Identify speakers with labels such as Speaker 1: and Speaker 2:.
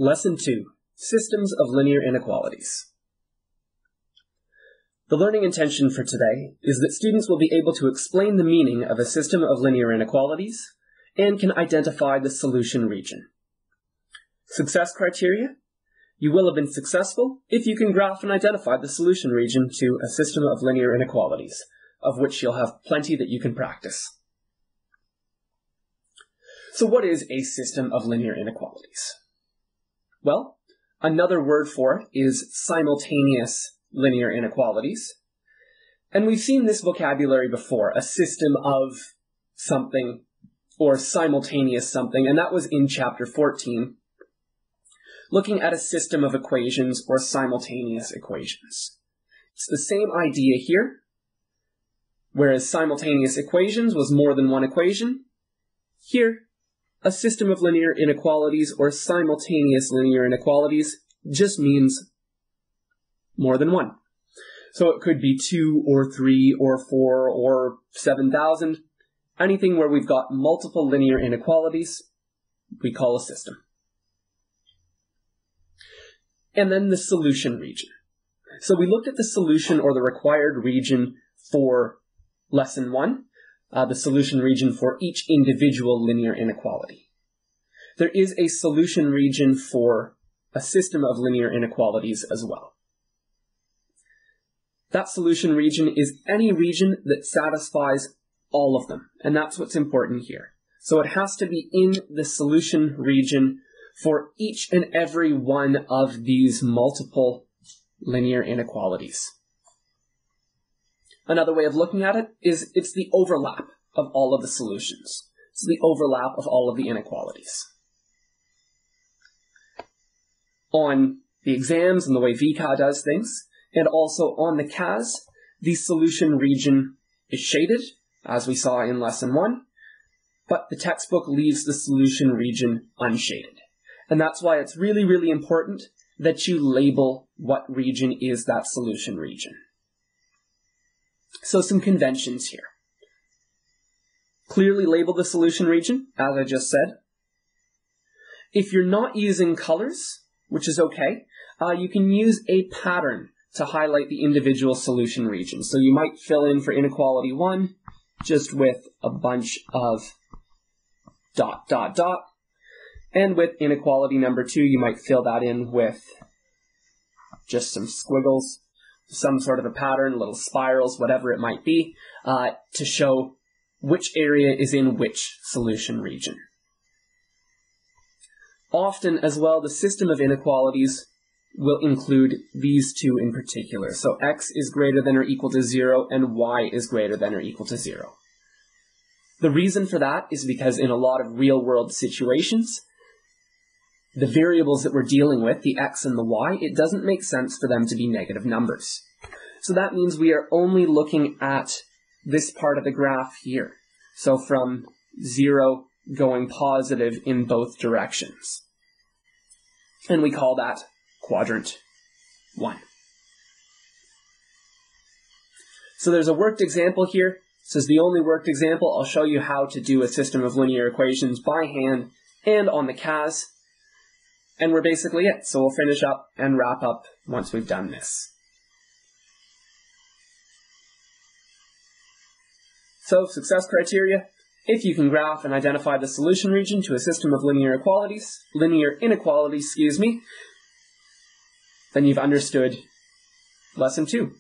Speaker 1: Lesson 2, Systems of Linear Inequalities. The learning intention for today is that students will be able to explain the meaning of a system of linear inequalities and can identify the solution region. Success criteria: you will have been successful if you can graph and identify the solution region to a system of linear inequalities, of which you'll have plenty that you can practice. So what is a system of linear inequalities? Well, another word for it is simultaneous linear inequalities. And we've seen this vocabulary before, a system of something or simultaneous something, and that was in chapter 14, looking at a system of equations or simultaneous equations. It's the same idea here, whereas simultaneous equations was more than one equation. Here, a system of linear inequalities or simultaneous linear inequalities just means more than one. So it could be 2 or 3 or 4 or 7,000. Anything where we've got multiple linear inequalities, we call a system. And then the solution region. So we looked at the solution or the required region for lesson 1, the solution region for each individual linear inequality. There is a solution region for a system of linear inequalities as well. That solution region is any region that satisfies all of them, and that's what's important here. So it has to be in the solution region for each and every one of these multiple linear inequalities. Another way of looking at it is it's the overlap of all of the solutions. It's the overlap of all of the inequalities. On the exams and the way VCA does things, and also on the CAS, the solution region is shaded, as we saw in lesson 1, but the textbook leaves the solution region unshaded. And that's why it's really, really important that you label what region is that solution region. So some conventions here. Clearly label the solution region, as I just said. If you're not using colors, which is okay, you can use a pattern to highlight the individual solution regions. So you might fill in for inequality 1 just with a bunch of ... And with inequality number 2, you might fill that in with just some squiggles, some sort of a pattern, little spirals, whatever it might be, to show which area is in which solution region. Often as well, the system of inequalities will include these two in particular. So x is greater than or equal to 0 and y is greater than or equal to 0. The reason for that is because in a lot of real-world situations, the variables that we're dealing with, the x and the y, it doesn't make sense for them to be negative numbers. So that means we are only looking at this part of the graph here. So from 0 going positive in both directions. And we call that quadrant 1. So there's a worked example here. This is the only worked example. I'll show you how to do a system of linear equations by hand and on the CAS. And we're basically it. So we'll finish up and wrap up once we've done this. So success criteria: if you can graph and identify the solution region to a system of linear inequalities, then you've understood lesson 2.